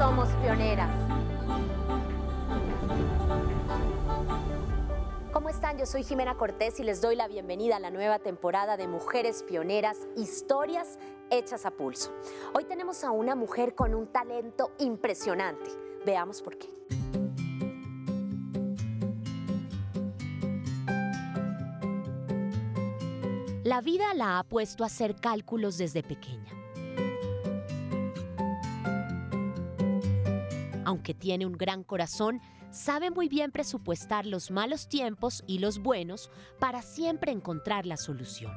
somos pioneras. ¿Cómo están? Yo soy Jimena Cortés y les doy la bienvenida a la nueva temporada de Mujeres Pioneras, historias hechas a pulso. Hoy tenemos a una mujer con un talento impresionante. Veamos por qué. La vida la ha puesto a hacer cálculos desde pequeña. Aunque tiene un gran corazón, sabe muy bien presupuestar los malos tiempos y los buenos para siempre encontrar la solución.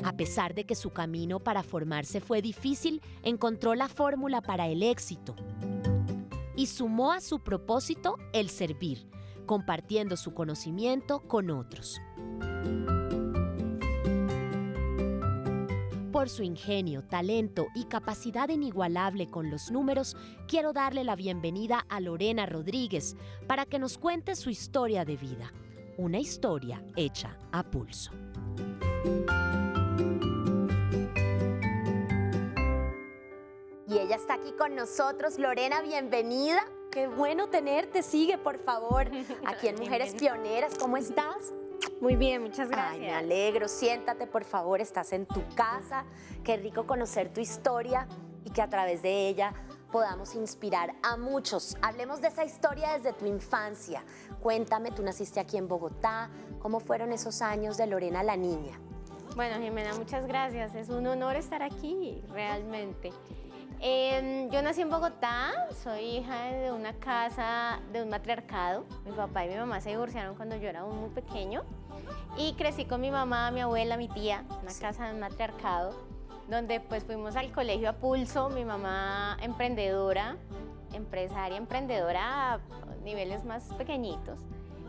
A pesar de que su camino para formarse fue difícil, encontró la fórmula para el éxito y sumó a su propósito el servir, compartiendo su conocimiento con otros. Por su ingenio, talento y capacidad inigualable con los números, quiero darle la bienvenida a Lorena Rodríguez para que nos cuente su historia de vida. Una historia hecha a pulso. Y ella está aquí con nosotros. Lorena, bienvenida. Qué bueno tenerte. Sigue, por favor, aquí en Mujeres Pioneras. ¿Cómo estás? Muy bien, muchas gracias. Ay, me alegro. Siéntate, por favor. Estás en tu casa. Qué rico conocer tu historia y que a través de ella podamos inspirar a muchos. Hablemos de esa historia desde tu infancia. Cuéntame, tú naciste aquí en Bogotá. ¿Cómo fueron esos años de Lorena la niña? Bueno, Jimena, muchas gracias. Es un honor estar aquí, realmente. Yo nací en Bogotá, soy hija de una casa, de un matriarcado. Mi papá y mi mamá se divorciaron cuando yo era aún muy pequeño. Y crecí con mi mamá, mi abuela, mi tía, una casa de un matriarcado, donde pues fuimos al colegio a pulso. Mi mamá emprendedora, empresaria, emprendedora a niveles más pequeñitos.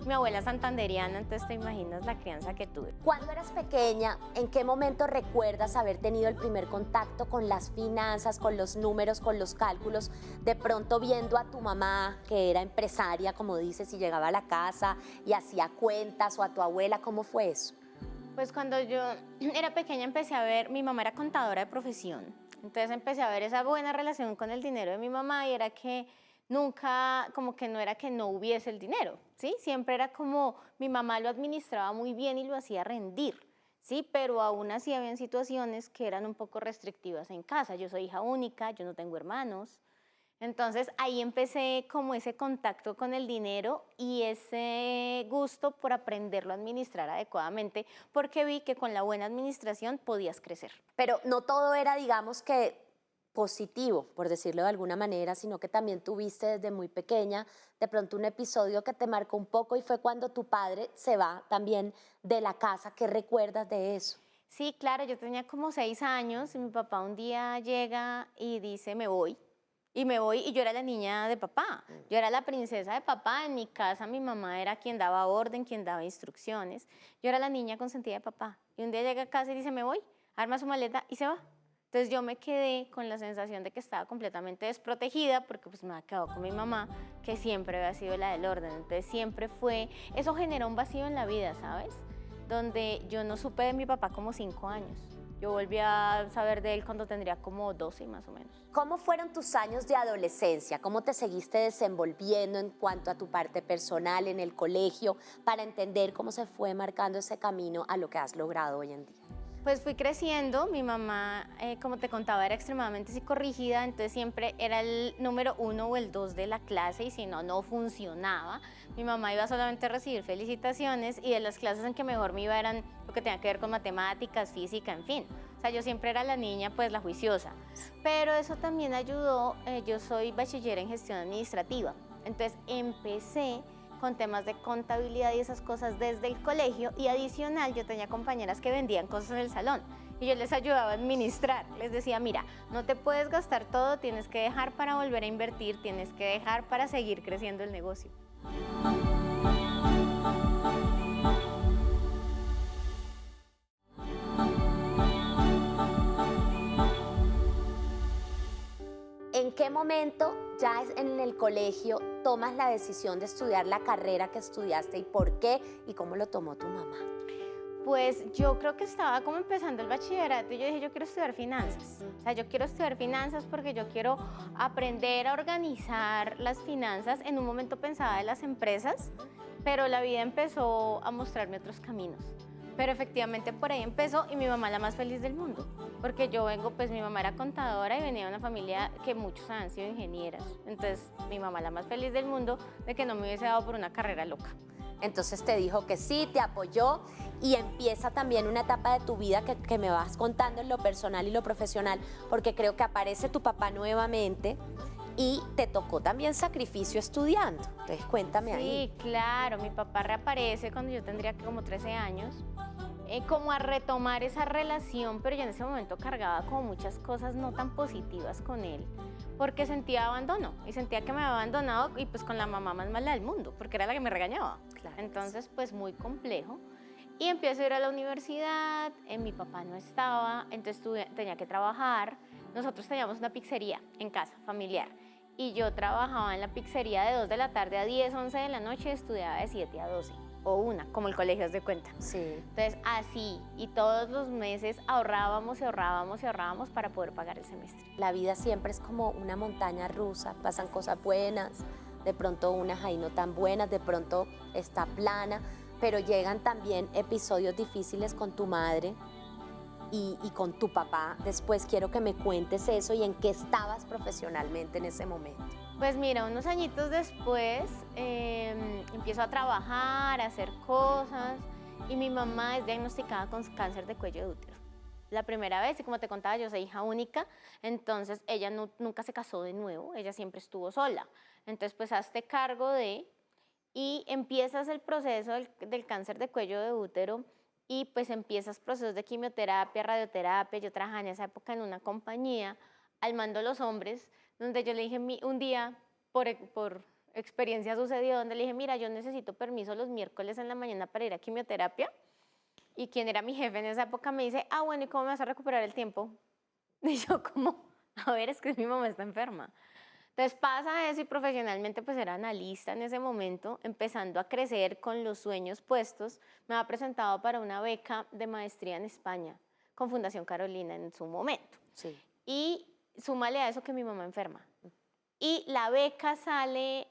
Mi abuela santanderiana, entonces te imaginas la crianza que tuve. Cuando eras pequeña, ¿en qué momento recuerdas haber tenido el primer contacto con las finanzas, con los números, con los cálculos? De pronto viendo a tu mamá, que era empresaria, como dices, y llegaba a la casa y hacía cuentas, o a tu abuela, ¿cómo fue eso? Pues cuando yo era pequeña empecé a ver, mi mamá era contadora de profesión, entonces empecé a ver esa buena relación con el dinero de mi mamá y era que nunca, como que no era que no hubiese el dinero, ¿sí? Siempre era como mi mamá lo administraba muy bien y lo hacía rendir, ¿sí? Pero aún así habían situaciones que eran un poco restrictivas en casa. Yo soy hija única, yo no tengo hermanos. Entonces ahí empecé como ese contacto con el dinero y ese gusto por aprenderlo a administrar adecuadamente, porque vi que con la buena administración podías crecer. Pero no todo era, digamos que, positivo, por decirlo de alguna manera, sino que también tuviste desde muy pequeña de pronto un episodio que te marcó un poco y fue cuando tu padre se va también de la casa. ¿Qué recuerdas de eso? Sí, claro, yo tenía como 6 años y mi papá un día llega y dice, me voy. Y me voy, y yo era la niña de papá, yo era la princesa de papá. En mi casa mi mamá era quien daba orden, quien daba instrucciones. Yo era la niña consentida de papá. Y un día llega a casa y dice, me voy, arma su maleta y se va. Entonces yo me quedé con la sensación de que estaba completamente desprotegida porque pues me había quedado con mi mamá, que siempre había sido la del orden. Entonces siempre fue, eso generó un vacío en la vida, ¿sabes? Donde yo no supe de mi papá como 5 años. Yo volví a saber de él cuando tendría como 12 más o menos. ¿Cómo fueron tus años de adolescencia? ¿Cómo te seguiste desenvolviendo en cuanto a tu parte personal en el colegio para entender cómo se fue marcando ese camino a lo que has logrado hoy en día? Pues fui creciendo, mi mamá, como te contaba, era extremadamente psicorrígida, entonces siempre era el número 1 o el 2 de la clase y si no, no funcionaba. Mi mamá iba solamente a recibir felicitaciones y de las clases en que mejor me iba eran lo que tenía que ver con matemáticas, física, en fin. O sea, yo siempre era la niña, pues la juiciosa. Pero eso también ayudó, yo soy bachiller en gestión administrativa, entonces empecé con temas de contabilidad y esas cosas desde el colegio y adicional yo tenía compañeras que vendían cosas en el salón y yo les ayudaba a administrar, les decía, mira, no te puedes gastar todo, tienes que dejar para volver a invertir, tienes que dejar para seguir creciendo el negocio. ¿En qué momento, ya en el colegio, tomas la decisión de estudiar la carrera que estudiaste y por qué y cómo lo tomó tu mamá? Pues yo creo que estaba como empezando el bachillerato y yo dije, yo quiero estudiar finanzas. O sea, yo quiero estudiar finanzas porque yo quiero aprender a organizar las finanzas. En un momento pensaba en las empresas, pero la vida empezó a mostrarme otros caminos. Pero efectivamente por ahí empezó y mi mamá la más feliz del mundo. Porque yo vengo, pues mi mamá era contadora y venía de una familia que muchos han sido ingenieras. Entonces mi mamá la más feliz del mundo de que no me hubiese dado por una carrera loca. Entonces te dijo que sí, te apoyó y empieza también una etapa de tu vida que me vas contando en lo personal y lo profesional, porque creo que aparece tu papá nuevamente y te tocó también sacrificio estudiando. Entonces cuéntame ahí. Sí, claro, mi papá reaparece cuando yo tendría como 13 años, como a retomar esa relación, pero yo en ese momento cargaba como muchas cosas no tan positivas con él, porque sentía abandono y sentía que me había abandonado y pues con la mamá más mala del mundo, porque era la que me regañaba. Claro. Entonces, pues muy complejo. Y empiezo a ir a la universidad, mi papá no estaba, entonces tenía que trabajar. Nosotros teníamos una pizzería en casa, familiar, y yo trabajaba en la pizzería de 2 de la tarde a 10, 11 de la noche, estudiaba de 7 a 12, o 1, como el colegio, haz de cuenta. Sí. Entonces, así, y todos los meses ahorrábamos y ahorrábamos y ahorrábamos para poder pagar el semestre. La vida siempre es como una montaña rusa, pasan cosas buenas, de pronto unas ahí no tan buenas, de pronto está plana, pero llegan también episodios difíciles con tu madre y con tu papá. Después quiero que me cuentes eso y en qué estabas profesionalmente en ese momento. Pues mira, unos añitos después empiezo a trabajar, a hacer cosas y mi mamá es diagnosticada con cáncer de cuello de útero. La primera vez, y como te contaba, yo soy hija única, entonces ella nunca se casó de nuevo, ella siempre estuvo sola. Entonces pues hazte cargo de, y empiezas el proceso del cáncer de cuello de útero y pues empiezas procesos de quimioterapia, radioterapia. Yo trabajaba en esa época en una compañía al mando de los hombres, donde yo le dije un día, por experiencia sucedió, donde le dije, mira, yo necesito permiso los miércoles en la mañana para ir a quimioterapia. Y quien era mi jefe en esa época me dice, ah, bueno, ¿y cómo me vas a recuperar el tiempo? Y yo como, a ver, es que mi mamá está enferma. Entonces pasa eso y profesionalmente pues era analista en ese momento, empezando a crecer con los sueños puestos. Me había presentado para una beca de maestría en España con Fundación Carolina en su momento. Sí. Y súmale a eso que mi mamá enferma. Y la beca sale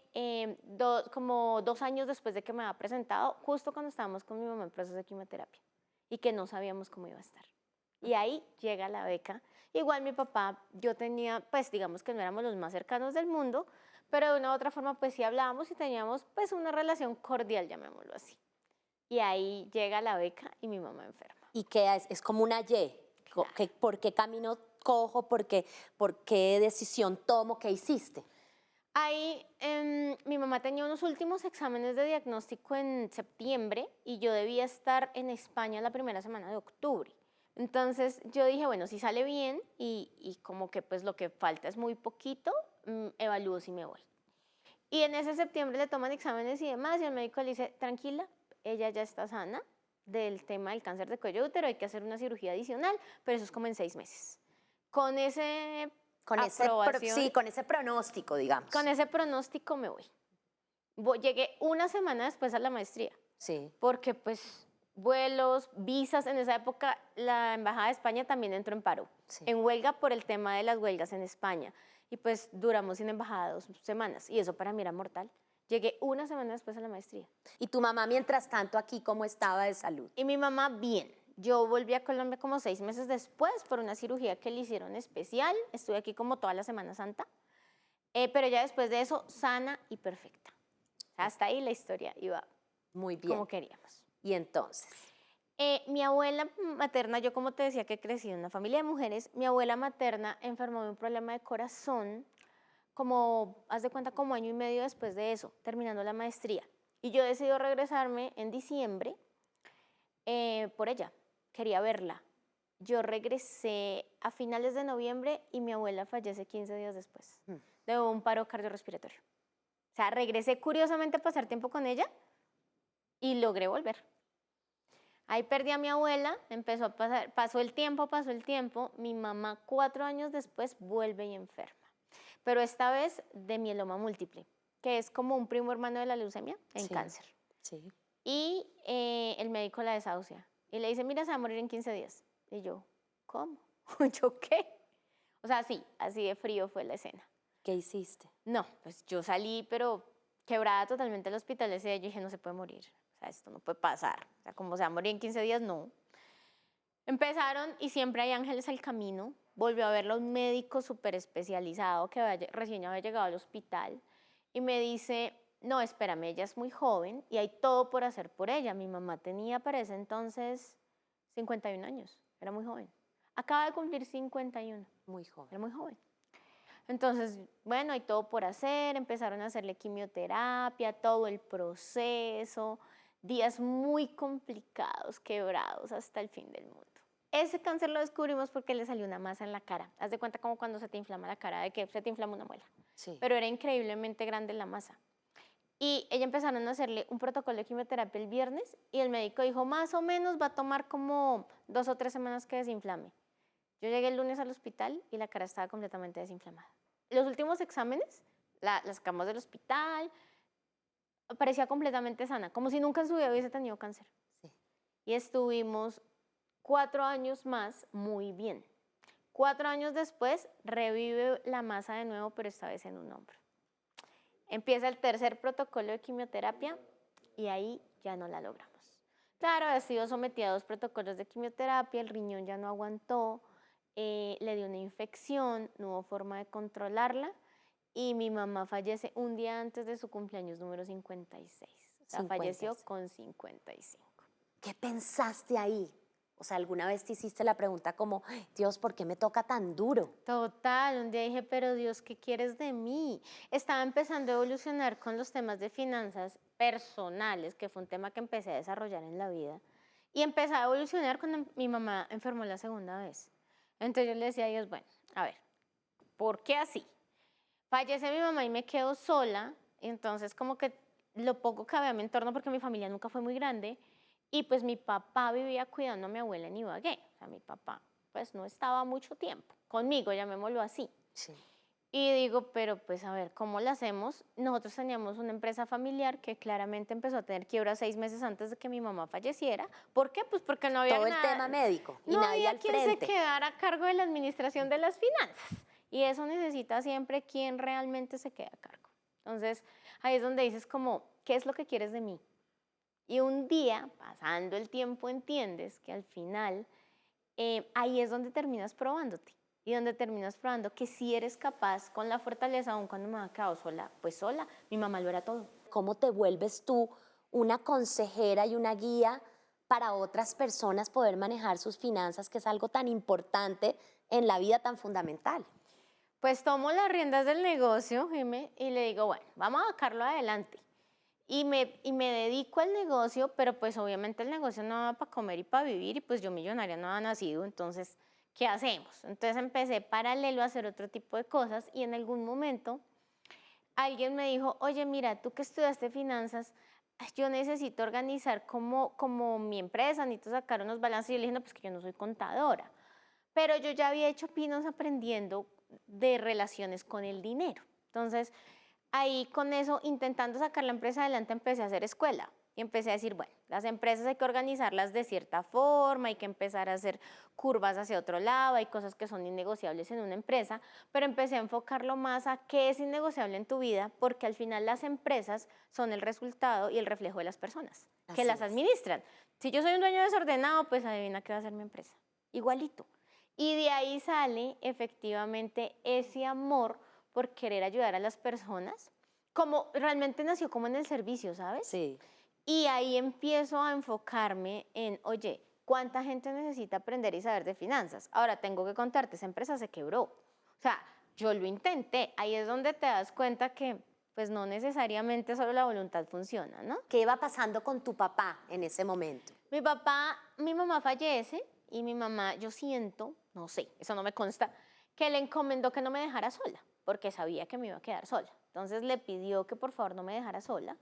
como 2 años después de que me había presentado, justo cuando estábamos con mi mamá en proceso de quimioterapia y que no sabíamos cómo iba a estar. Y ahí llega la beca. Igual mi papá, yo tenía, pues digamos que no éramos los más cercanos del mundo, pero de una u otra forma pues sí hablábamos y teníamos pues una relación cordial, llamémoslo así. Y ahí llega la beca y mi mamá enferma. ¿Y qué es? Es como una Y. Claro. ¿Por qué camino cojo? ¿Por qué decisión tomo? ¿Qué hiciste? Ahí mi mamá tenía unos últimos exámenes de diagnóstico en septiembre y yo debía estar en España la primera semana de octubre. Entonces yo dije, bueno, si sale bien y como que pues lo que falta es muy poquito, evalúo si me voy. Y en ese septiembre le toman exámenes y demás y el médico le dice, tranquila, ella ya está sana del tema del cáncer de cuello de útero, hay que hacer una cirugía adicional, pero eso es como en 6 meses. Con ese Sí, con ese pronóstico, digamos. con ese pronóstico me voy. Llegué una semana después a la maestría, Sí. porque pues vuelos, visas, en esa época la Embajada de España también entró en paro, Sí. en huelga por el tema de las huelgas en España. Y pues duramos sin embajada 2 semanas y eso para mí era mortal. Llegué una semana después a la maestría. ¿Y tu mamá, mientras tanto, aquí cómo estaba de salud? Y mi mamá bien. Yo volví a Colombia como 6 meses después por una cirugía que le hicieron especial. Estuve aquí como toda la Semana Santa. Pero ya después de eso, sana y perfecta. O sea, hasta ahí la historia iba Muy bien. como queríamos. ¿Y entonces? Mi abuela materna, yo como te decía que crecí en una familia de mujeres, mi abuela materna enfermó de un problema de corazón, como, haz de cuenta, como año y medio después de eso, terminando la maestría. Y yo decidí regresarme en diciembre por ella, quería verla. Yo regresé a finales de noviembre y mi abuela fallece 15 días después de un paro cardiorrespiratorio. O sea, regresé curiosamente a pasar tiempo con ella y logré volver. Ahí perdí a mi abuela, empezó a pasar, pasó el tiempo, mi mamá 4 años después vuelve y enferma. Pero esta vez de mieloma múltiple, que es como un primo hermano de la leucemia en Sí. cáncer. Sí. Y el médico la desahucia Y le dice, mira, se va a morir en 15 días. Y yo, ¿cómo? ¿Yo qué? O sea, sí, así de frío fue la escena. ¿Qué hiciste? No, pues yo salí, pero quebrada totalmente al hospital ese día. Yo dije, no se puede morir. O sea, esto no puede pasar. O sea, como se va a morir en 15 días, no. Empezaron y siempre hay ángeles al camino. Volvió a verla un médico súper especializado que recién había llegado al hospital y me dice, no, espérame, ella es muy joven y hay todo por hacer por ella. Mi mamá tenía para ese entonces 51 años, era muy joven. Acaba de cumplir 51, Muy joven. era muy joven. Entonces, bueno, hay todo por hacer, empezaron a hacerle quimioterapia, todo el proceso, días muy complicados, quebrados hasta el fin del mundo. Ese cáncer lo descubrimos porque le salió una masa en la cara. Haz de cuenta como cuando se te inflama la cara, de que se te inflama una muela. Sí. Pero era increíblemente grande la masa. Y ella empezaron a hacerle un protocolo de quimioterapia el viernes y el médico dijo, más o menos va a tomar como 2 o 3 semanas que desinflame. Yo llegué el lunes al hospital y la cara estaba completamente desinflamada. Los últimos exámenes, la sacamos del hospital, parecía completamente sana, como si nunca en su vida hubiese tenido cáncer. Sí. Y estuvimos 4 años más muy bien. 4 años después revive la masa de nuevo, pero esta vez en un hombro. Empieza el tercer protocolo de quimioterapia y ahí ya no la logramos. Claro, ha sido sometida a 2 protocolos de quimioterapia, el riñón ya no aguantó, le dio una infección, no hubo forma de controlarla y mi mamá fallece un día antes de su cumpleaños número 56. O sea, 56. falleció con 55. ¿Qué pensaste ahí? O sea, ¿alguna vez te hiciste la pregunta como, "Ay, Dios, ¿por qué me toca tan duro?" Total, un día dije, pero Dios, ¿qué quieres de mí? Estaba empezando a evolucionar con los temas de finanzas personales, que fue un tema que empecé a desarrollar en la vida. Y empecé a evolucionar cuando mi mamá enfermó la segunda vez. Entonces yo le decía a Dios, bueno, a ver, ¿por qué así? Fallece mi mamá y me quedo sola, entonces como que lo poco que había a mi entorno, porque mi familia nunca fue muy grande, y pues mi papá vivía cuidando a mi abuela en Ibagué. O sea, mi papá pues no estaba mucho tiempo conmigo, llamémoslo así. Sí. Y digo, pero pues a ver, ¿cómo lo hacemos? Nosotros teníamos una empresa familiar que claramente empezó a tener quiebra 6 meses antes de que mi mamá falleciera. ¿Por qué? Pues porque no había Todo el nada, tema médico y no nadie había al quien se frente. quedara a cargo de la administración de las finanzas. Y eso necesita siempre quien realmente se quede a cargo. Entonces, ahí es donde dices como, ¿qué es lo que quieres de mí? Y un día, pasando el tiempo, entiendes que al final ahí es donde terminas probándote y donde terminas probando que si eres capaz con la fortaleza, aun cuando me había quedado sola, pues sola, mi mamá lo era todo. ¿Cómo te vuelves tú una consejera y una guía para otras personas poder manejar sus finanzas, que es algo tan importante en la vida, tan fundamental? Pues tomo las riendas del negocio, Jimé, y le digo, bueno, vamos a sacarlo adelante. Y me dedico al negocio, pero pues obviamente el negocio no va para comer y para vivir, y pues yo millonaria no ha nacido, entonces, ¿qué hacemos? Entonces empecé paralelo a hacer otro tipo de cosas y en algún momento alguien me dijo, oye, mira, tú que estudiaste finanzas, yo necesito organizar como mi empresa, necesito sacar unos balances. Y yo le dije, no, pues que yo no soy contadora. Pero yo ya había hecho pinos aprendiendo de relaciones con el dinero. Entonces, ahí con eso, intentando sacar la empresa adelante, empecé a hacer escuela. Y empecé a decir, bueno, las empresas hay que organizarlas de cierta forma, hay que empezar a hacer curvas hacia otro lado, hay cosas que son innegociables en una empresa, pero empecé a enfocarlo más a qué es innegociable en tu vida, porque al final las empresas son el resultado y el reflejo de las personas que Así las es. administran. Si yo soy un dueño desordenado, pues adivina qué va a hacer mi empresa. Igualito. Y de ahí sale efectivamente ese amor por querer ayudar a las personas, como realmente nació como en el servicio, ¿sabes? Sí. Y ahí empiezo a enfocarme en, oye, ¿cuánta gente necesita aprender y saber de finanzas? Ahora, tengo que contarte, esa empresa se quebró. O sea, yo lo intenté. Ahí es donde te das cuenta que pues no necesariamente solo la voluntad funciona, ¿no? ¿Qué iba pasando con tu papá en ese momento? Mi mamá fallece y mi mamá, yo siento, no sé, eso no me consta, que le encomendó que no me dejara sola, porque sabía que me iba a quedar sola. Entonces le pidió que por favor no me dejara sola.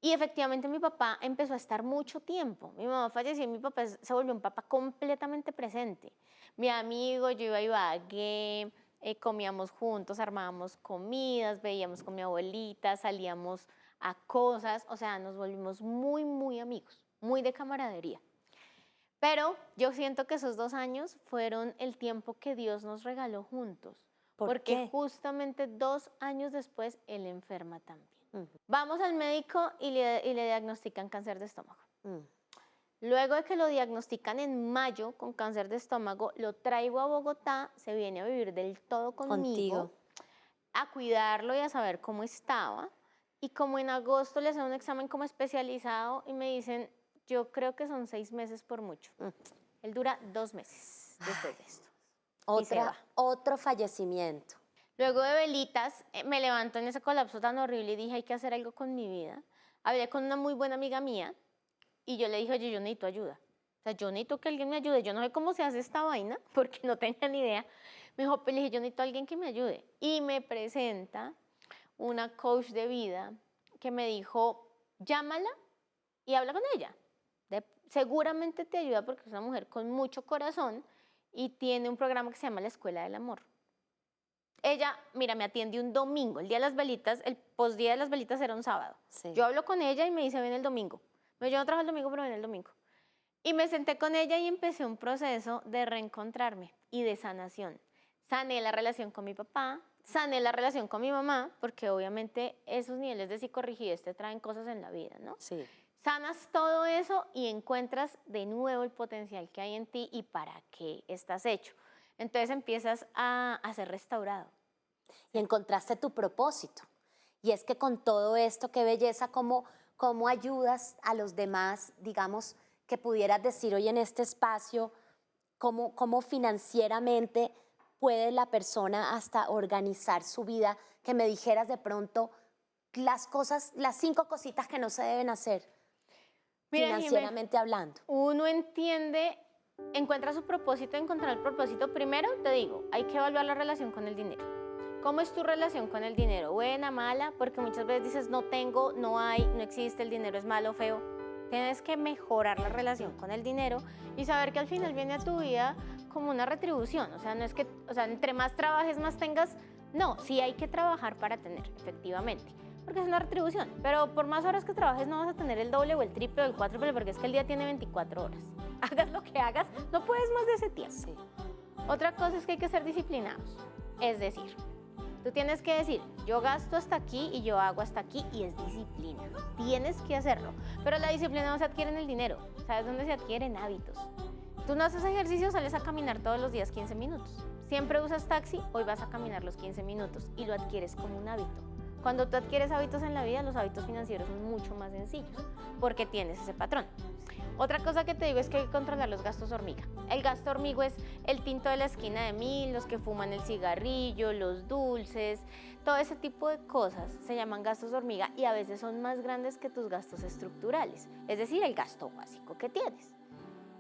Y efectivamente mi papá empezó a estar mucho tiempo. Mi mamá falleció y mi papá se volvió un papá completamente presente. Mi amigo, yo iba a Ibagué, comíamos juntos, armábamos comidas, veíamos con mi abuelita, salíamos a cosas, o sea, nos volvimos muy, muy amigos, muy de camaradería. Pero yo siento que esos 2 años fueron el tiempo que Dios nos regaló juntos. ¿Por Porque qué? justamente 2 años después él enferma también. Ujú. Vamos al médico y le diagnostican cáncer de estómago. Mm. Luego de que lo diagnostican en mayo con cáncer de estómago, lo traigo a Bogotá, se viene a vivir del todo conmigo, Contigo. a cuidarlo y a saber cómo estaba. Y como en agosto le hacen un examen como especializado y me dicen, yo creo que son 6 meses por mucho. Mm. Él dura 2 meses después de esto. Y se Otra, va. otro fallecimiento. Luego de velitas, me levanto en ese colapso tan horrible y dije, hay que hacer algo con mi vida. Hablé con una muy buena amiga mía y yo le dije, oye, yo necesito ayuda. O sea, yo necesito que alguien me ayude. Yo no sé cómo se hace esta vaina porque no tenía ni idea. Me dijo, pues le dije, yo necesito a alguien que me ayude. Y me presenta una coach de vida que me dijo, llámala y habla con ella. Seguramente te ayuda porque es una mujer con mucho corazón y tiene un programa que se llama La Escuela del Amor. Ella, mira, me atiende un domingo, el día de las velitas, el postdía de las velitas era un sábado. Sí. Yo hablo con ella y me dice, ven el domingo. Yo no trabajo el domingo, pero ven el domingo. Y me senté con ella y empecé un proceso de reencontrarme y de sanación. Sané la relación con mi papá, sané la relación con mi mamá, porque obviamente esos niveles de psicorrigidez te traen cosas en la vida, ¿no? Sí. Sanas todo eso y encuentras de nuevo el potencial que hay en ti y para qué estás hecho. Entonces empiezas a ser restaurado. Y encontraste tu propósito. Y es que con todo esto, qué belleza, cómo ayudas a los demás, digamos, que pudieras decir hoy en este espacio, cómo financieramente puede la persona hasta organizar su vida, que me dijeras de pronto las cosas, las 5 cositas que no se deben hacer, Mira, financieramente hablando. Uno entiende, encuentra su propósito, encontrar el propósito. Primero, te digo, hay que evaluar la relación con el dinero. ¿Cómo es tu relación con el dinero? ¿Buena, mala? Porque muchas veces dices, no tengo, no hay, no existe, el dinero es malo, feo. Tienes que mejorar la relación con el dinero y saber que al final viene a tu vida como una retribución. O sea, no es que, o sea, entre más trabajes, más tengas. No, sí hay que trabajar para tener, efectivamente. Porque es una retribución. Pero por más horas que trabajes no vas a tener el doble o el triple o el cuádruple porque es que el día tiene 24 horas. Hagas lo que hagas, no puedes más de ese tiempo. Sí. Otra cosa es que hay que ser disciplinados. Es decir, tú tienes que decir, yo gasto hasta aquí y yo hago hasta aquí y es disciplina. Tienes que hacerlo. Pero la disciplina no se adquiere en el dinero. ¿Sabes dónde se adquiere? En hábitos. Tú no haces ejercicio, sales a caminar todos los días 15 minutos. Siempre usas taxi, hoy vas a caminar los 15 minutos y lo adquieres como un hábito. Cuando tú adquieres hábitos en la vida, los hábitos financieros son mucho más sencillos porque tienes ese patrón. Otra cosa que te digo es que hay que controlar los gastos hormiga. El gasto hormigo es el tinto de la esquina de 1000, los que fuman el cigarrillo, los dulces, todo ese tipo de cosas se llaman gastos hormiga y a veces son más grandes que tus gastos estructurales, es decir, el gasto básico que tienes.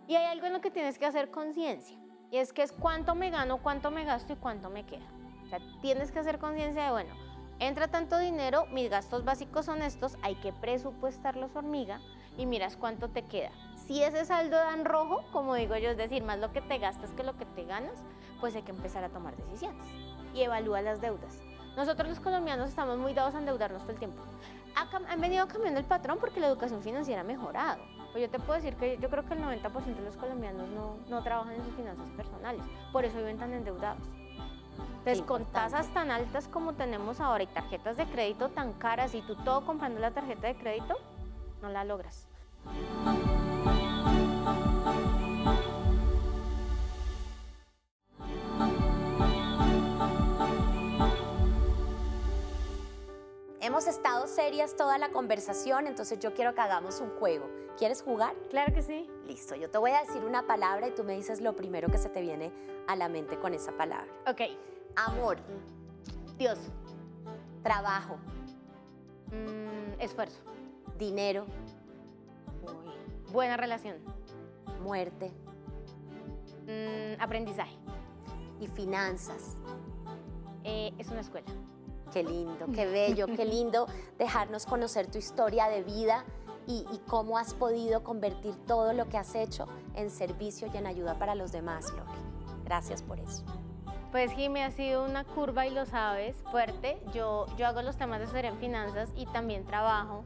Y hay algo en lo que tienes que hacer conciencia y es que es cuánto me gano, cuánto me gasto y cuánto me queda. O sea, tienes que hacer conciencia de, bueno, entra tanto dinero, mis gastos básicos son estos, hay que presupuestarlos hormiga y miras cuánto te queda. Si ese saldo da en rojo, como digo yo, es decir, más lo que te gastas que lo que te ganas, pues hay que empezar a tomar decisiones y evalúa las deudas. Nosotros los colombianos estamos muy dados a endeudarnos todo el tiempo. Han venido cambiando el patrón porque la educación financiera ha mejorado. Pues yo te puedo decir que yo creo que el 90% de los colombianos no trabajan en sus finanzas personales, por eso viven tan endeudados. Entonces, con tasas tan altas como tenemos ahora y tarjetas de crédito tan caras y tú todo comprando la tarjeta de crédito, no la logras. Hemos estado serias toda la conversación, entonces yo quiero que hagamos un juego. ¿Quieres jugar? Claro que sí. Listo, yo te voy a decir una palabra y tú me dices lo primero que se te viene a la mente con esa palabra. Ok. Amor, Dios. trabajo, Esfuerzo. dinero, Buena relación. muerte Aprendizaje. y finanzas. Es una escuela. Qué lindo, qué bello, qué lindo dejarnos conocer tu historia de vida y cómo has podido convertir todo lo que has hecho en servicio y en ayuda para los demás, Lori. Gracias por eso. Pues Jimmy, ha sido una curva y lo sabes, fuerte. Yo hago los temas de asesoría en finanzas y también trabajo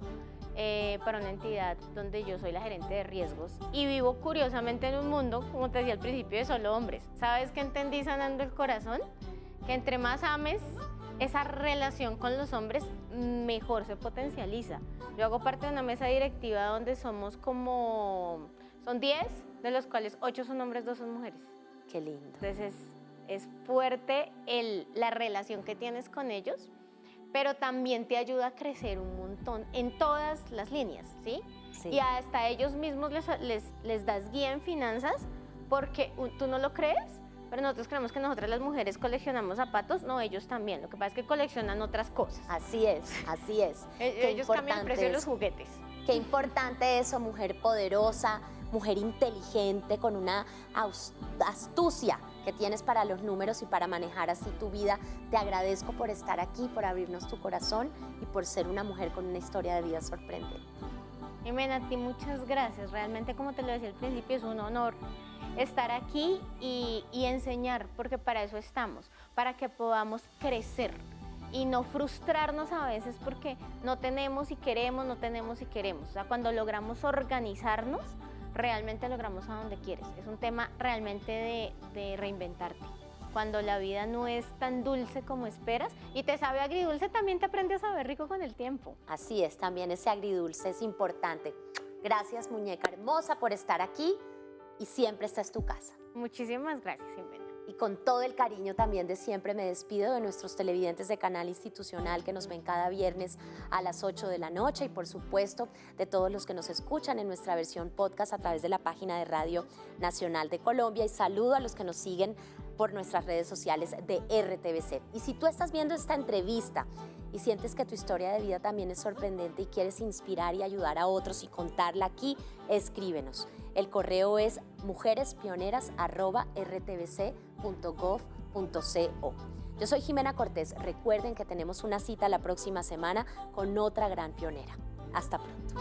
para una entidad donde yo soy la gerente de riesgos y vivo curiosamente en un mundo, como te decía al principio, de solo hombres. ¿Sabes qué entendí sanando el corazón? Que entre más ames esa relación con los hombres, mejor se potencializa. Yo hago parte de una mesa directiva donde son 10, de los cuales 8 son hombres, 2 son mujeres. Qué lindo. Entonces es fuerte la relación que tienes con ellos, pero también te ayuda a crecer un montón en todas las líneas, ¿sí? Sí. Y hasta ellos mismos les das guía en finanzas, porque tú no lo crees, pero nosotros creemos que nosotras las mujeres coleccionamos zapatos, no, ellos también. Lo que pasa es que coleccionan otras cosas. Así es, así es. Qué Ellos cambian el precio de los eso. juguetes. Qué importante eso, mujer poderosa, mujer inteligente, con una astucia que tienes para los números y para manejar así tu vida. Te agradezco por estar aquí, por abrirnos tu corazón y por ser una mujer con una historia de vida sorprendente. Jimena, a ti muchas gracias. Realmente, como te lo decía al principio, es un honor estar aquí y enseñar, porque para eso estamos, para que podamos crecer y no frustrarnos a veces porque no tenemos y queremos, no tenemos y queremos. O sea, cuando logramos organizarnos, realmente logramos a donde quieres. Es un tema realmente de reinventarte. Cuando la vida no es tan dulce como esperas y te sabe agridulce, también te aprende a saber rico con el tiempo. Así es, también ese agridulce es importante. Gracias, muñeca hermosa, por estar aquí y siempre esta es tu casa. Muchísimas gracias, Jimena. Y con todo el cariño también de siempre me despido de nuestros televidentes de Canal Institucional que nos ven cada viernes a las 8 de la noche y por supuesto de todos los que nos escuchan en nuestra versión podcast a través de la página de Radio Nacional de Colombia y saludo a los que nos siguen por nuestras redes sociales de RTVC. Y si tú estás viendo esta entrevista y sientes que tu historia de vida también es sorprendente y quieres inspirar y ayudar a otros y contarla aquí, escríbenos. El correo es mujerespioneras@rtvc.gov.co. Yo soy Jimena Cortés. Recuerden que tenemos una cita la próxima semana con otra gran pionera. Hasta pronto.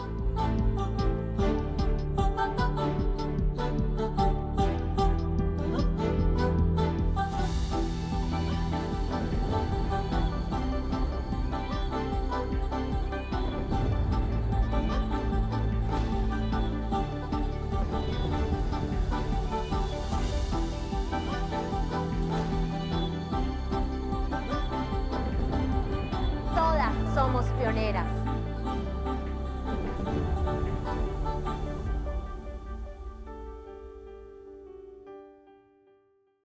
Todas somos pioneras.